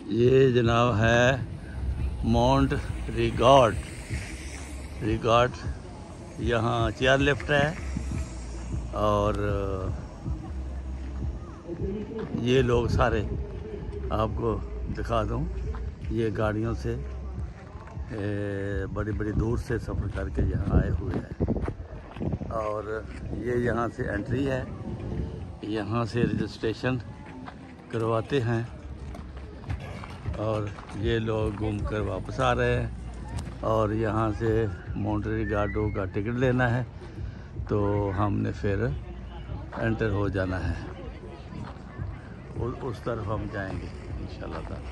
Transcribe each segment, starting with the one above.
ये जनाब है माउंट रिगार्ड। यहाँ चेयर लिफ्ट है और ये लोग सारे आपको दिखा दूँ, ये गाड़ियों से बड़ी बड़ी दूर से सफ़र करके यहाँ आए हुए हैं और ये यहाँ से एंट्री है, यहाँ से रजिस्ट्रेशन करवाते हैं और ये लोग घूम कर वापस आ रहे हैं और यहाँ से माउंट रिगार्डो का टिकट लेना है तो हमने फिर एंटर हो जाना है और उस तरफ हम जाएंगे इंशाल्लाह ताला।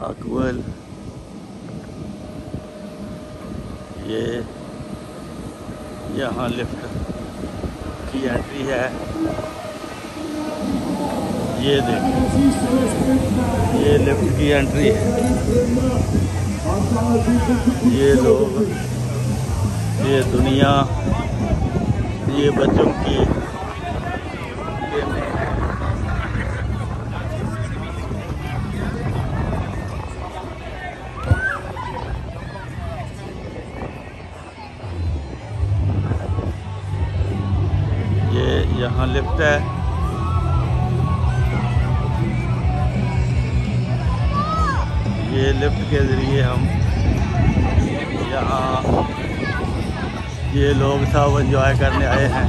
अकवल ये यहाँ लिफ्ट की एंट्री है, ये देखिए ये लिफ्ट की एंट्री है। ये लोग, ये दुनिया, ये बच्चों की गेमें हैं। ये यहाँ लिफ्ट है, ये लिफ्ट के ज़रिए हम यहाँ, ये लोग सब एंजॉय करने आए हैं।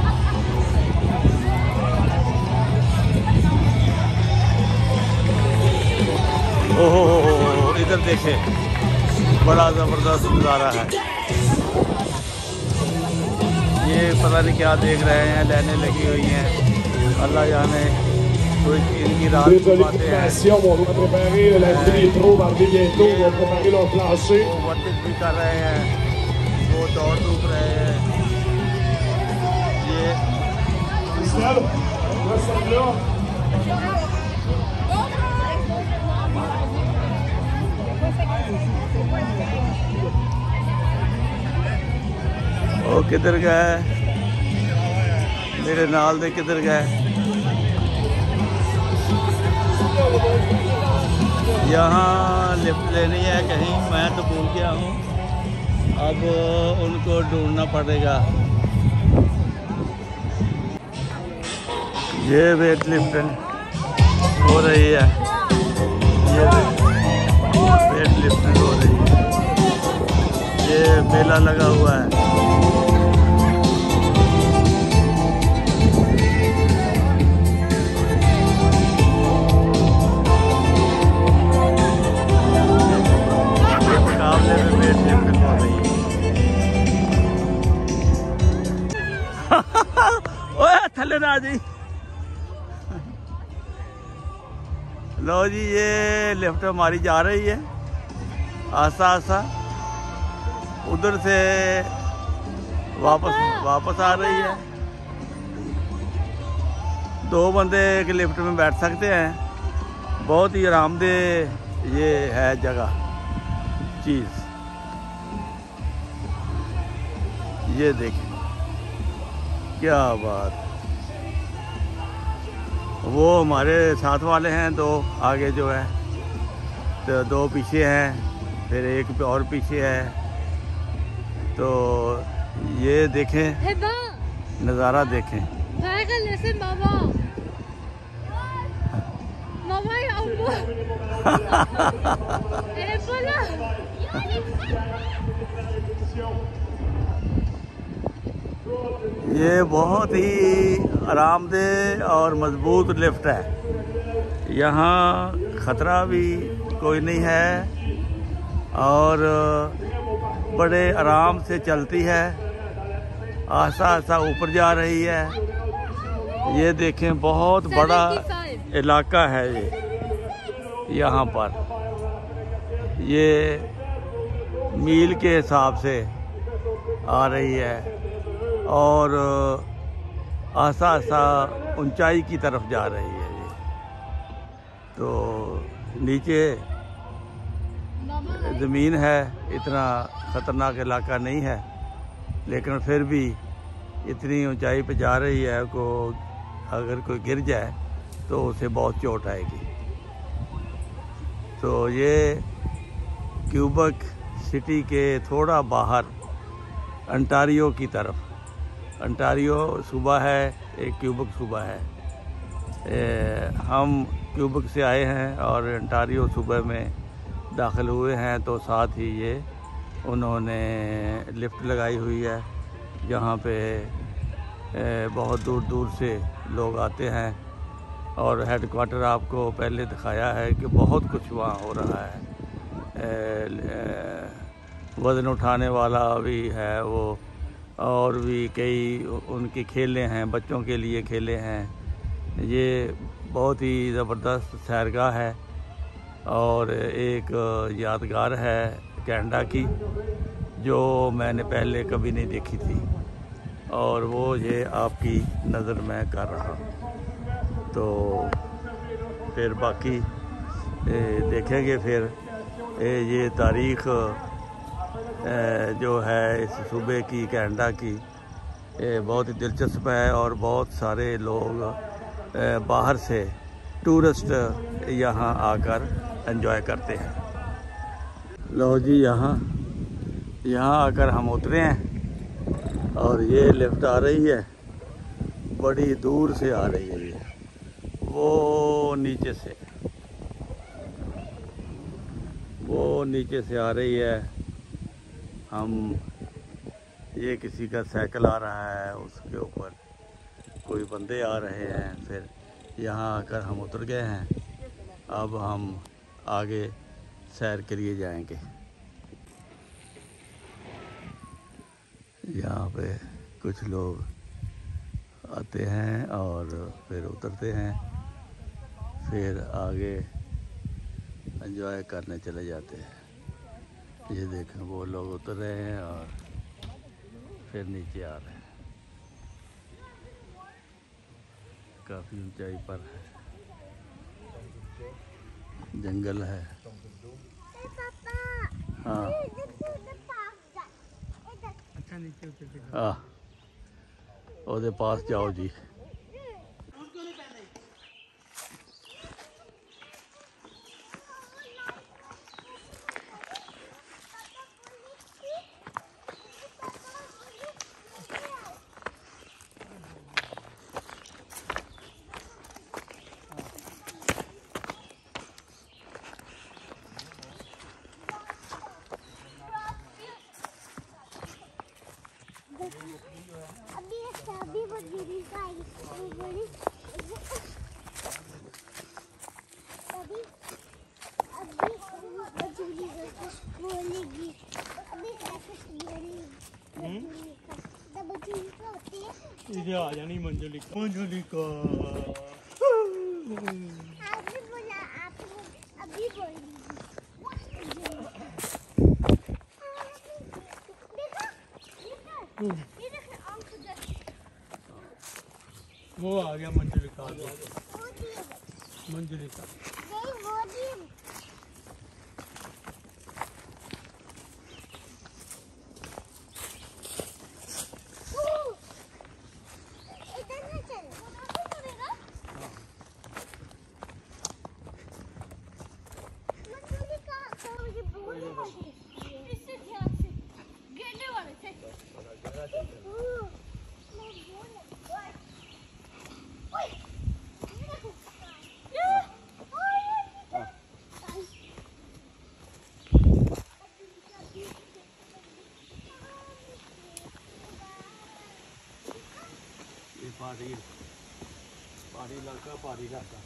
ओहो इधर देखें, बड़ा ज़बरदस्त नज़ारा है। ये पता नहीं क्या देख रहे हैं, लाइनें लगी हुई हैं, अल्लाह जाने कोई इनकी रात Dentro l'immersione vuole preparare l'entrée trova il biglietto, vuole preparare la classe. वो वर्जिश भी कर रहे हैं, वो दौड़ धूप रहे हैं। ये Cristiano, questo è il वो किधर गए, मेरे नाल दे किधर गए। यहाँ लिफ्ट लेनी है कहीं, मैं तो भूल गया हूँ, अब उनको ढूंढना पड़ेगा। ये वेट लिफ्टिंग हो रही है, ये वेट लिफ्टिंग हो रही है, ये मेला लगा हुआ है। थले ना जी, लो जी ये लिफ्ट हमारी जा रही है आस्ता आस्ता, उधर से वापस आ रही है। 2 बंदे एक लिफ्ट में बैठ सकते हैं, बहुत ही आरामदेह ये है जगह चीज़। ये देखिए क्या बात, वो हमारे साथ वाले हैं 2 आगे जो है, तो 2 पीछे हैं, फिर एक और पीछे है। तो ये देखें, नज़ारा देखें। ये बहुत ही आरामदेह और मजबूत लिफ्ट है, यहाँ ख़तरा भी कोई नहीं है और बड़े आराम से चलती है, आस्ता आस्ता ऊपर जा रही है। ये देखें बहुत बड़ा इलाका है ये, यहाँ पर ये मील के हिसाब से आ रही है और आस्ता आस्ता ऊंचाई की तरफ जा रही है ये। तो नीचे ज़मीन है, इतना ख़तरनाक इलाका नहीं है, लेकिन फिर भी इतनी ऊंचाई पे जा रही है को अगर कोई गिर जाए तो उसे बहुत चोट आएगी। तो ये क्यूबेक सिटी के थोड़ा बाहर ओंटारियो की तरफ, ओंटारियो सूबा है, एक क्यूबेक सूबा है। हम क्यूबेक से आए हैं और ओंटारियो सूबे में दाखिल हुए हैं, तो साथ ही ये उन्होंने लिफ्ट लगाई हुई है जहाँ पे बहुत दूर दूर से लोग आते हैं। और हेडक्वार्टर आपको पहले दिखाया है कि बहुत कुछ वहाँ हो रहा है। वज़न उठाने वाला भी है वो, और भी कई उनकी खेलें हैं, बच्चों के लिए खेलें हैं। ये बहुत ही ज़बरदस्त सैरगाह है और एक यादगार है कनाडा की, जो मैंने पहले कभी नहीं देखी थी, और वो ये आपकी नज़र में कर रहा हूँ। तो फिर बाकी देखेंगे। फिर ये तारीख़ जो है इस सूबे की, कनाडा की, बहुत ही दिलचस्प है और बहुत सारे लोग बाहर से टूरिस्ट यहाँ आकर एंजॉय करते हैं। लो जी, यहाँ आकर हम उतरे हैं और ये लिफ्ट आ रही है, बड़ी दूर से आ रही है ये, वो नीचे से आ रही है। हम ये किसी का साइकिल आ रहा है, उसके ऊपर कोई बंदे आ रहे हैं। फिर यहाँ आकर हम उतर गए हैं। अब हम आगे सैर के लिए जाएंगे। यहाँ पे कुछ लोग आते हैं और फिर उतरते हैं, फिर आगे एंजॉय करने चले जाते हैं। ये देखें, वो लोग उतर रहे हैं और फिर नीचे आ रहे हैं। काफ़ी ऊंचाई पर है, जंगल है। हाँ हाँ, ਉਹਦੇ पास जाओ जी। इधर आ जानी मंजुलिका। आपने बोला, आप अभी बोल वो आ गया मंजुलिका। मंजुलिका पहाड़ी इलाका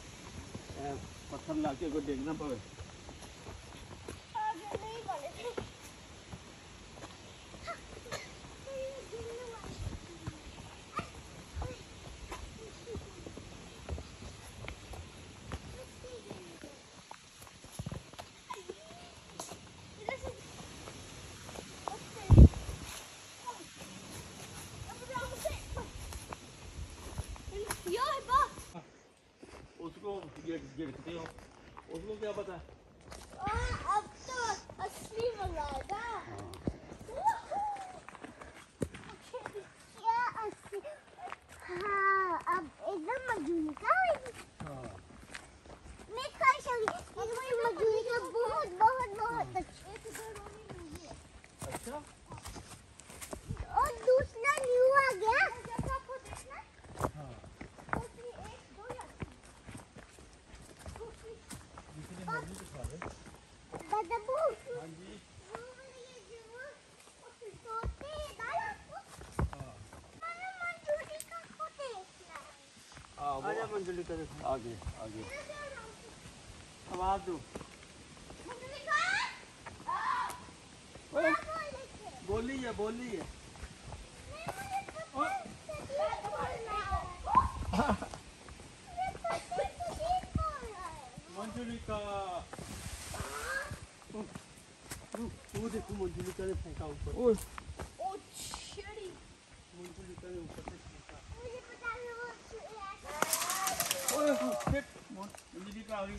पत्थर लाके को देखना पड़े। उसको गिरते हो, उसको क्या पता। अब तो असली मंगाएगा। क्या असली? हाँ, अब एकदम आजा मंजुलिका देखो। आगे आगे आवाज दो। बोली है बोली है। मंजुलिका वो देखो मंजुलिका ने फेंका ऊपर। मंजुलिका ने ऊपर से फेंका। मंजुलिका आ गई।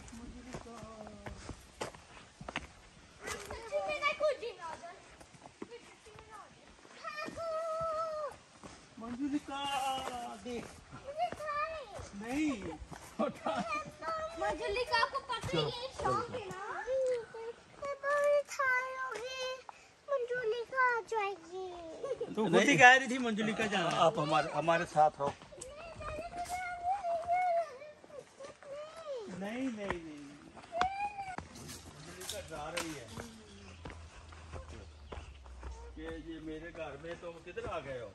मंजुलिका देख नहीं मंजुलिका को पता ही है शौक है ना। मंजुलिका आ जाएगी। तो खुद ही कह रही थी मंजुलिका जाना। आप हमारे साथ रहो। नहीं नहीं नहीं मंजुलिका जा रही है कि ये मेरे घर में तुम किधर आ गए हो।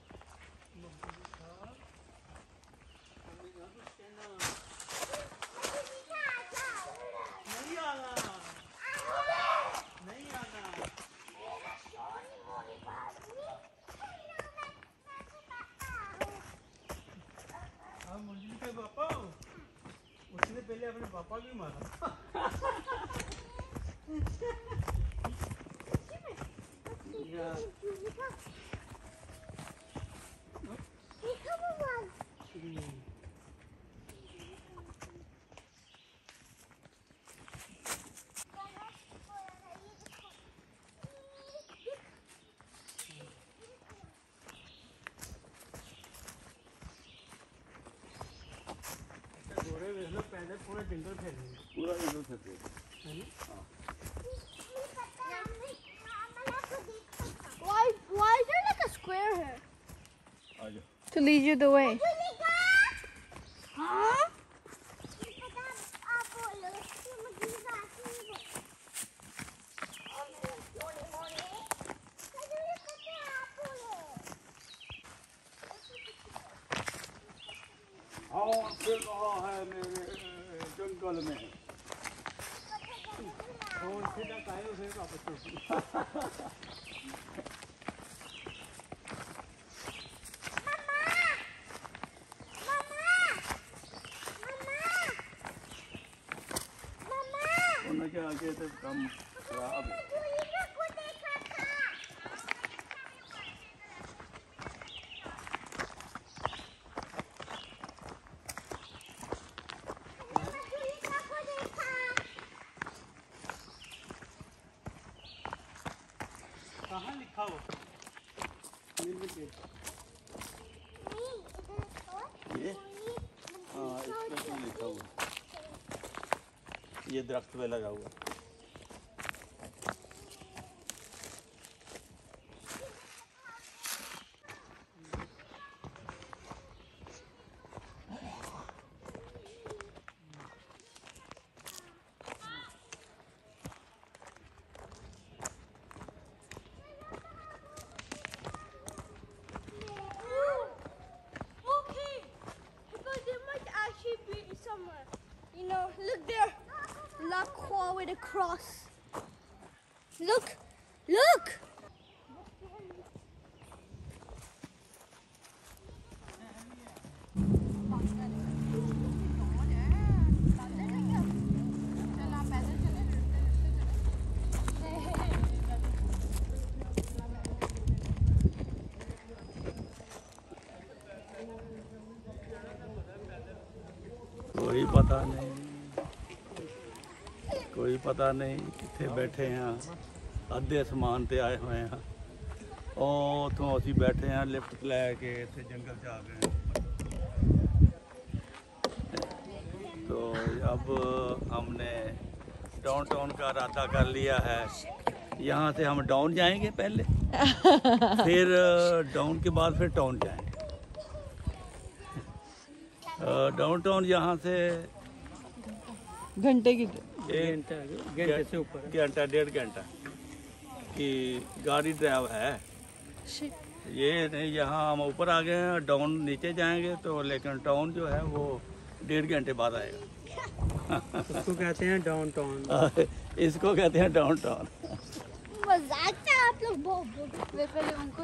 नहीं आना नहीं आना। हाँ मंजुलिका के पापा उसने पहले अपने पापा भी मारा। घोड़े वेख लो पैदल पूरा जंगल फैलेंगे। पूरा इधर से देख। Why is there like a square here? आजा। To lead you the way. Huh? और फिर रहा है मेरे जंगल में। और सीधा काहे फिर वापस चल। उनके आगे तो कम खराब है। कहाँ लिखा हो? ये हाँ इसमें तो लिखा हुआ। ये दरख्त पे लगा हुआ। Look there, La Croix with a cross. Look, look. कोई पता नहीं कितने बैठे हैं। अद्धे आसमान ते आए हुए हैं। और तो असी बैठे हैं लिफ्ट लैके इतने जंगल जा गए। तो अब हमने डाउनटाउन का इरादा कर लिया है। यहाँ से हम डाउन जाएंगे पहले, फिर डाउन के बाद फिर टाउन जाएंगे। डाउनटाउन यहाँ से घंटे की घंटे से ऊपर घंटा 1.5 घंटा की गाड़ी ड्राइव है। ये नहीं, यहाँ हम ऊपर आ गए हैं, डाउन नीचे जाएंगे तो, लेकिन टाउन जो है वो 1.5 घंटे बाद आएगा। उसको कहते हैं डाउनटाउन। इसको कहते हैं डाउनटाउन। मजाक था आप लोग बहुत। पहले उनको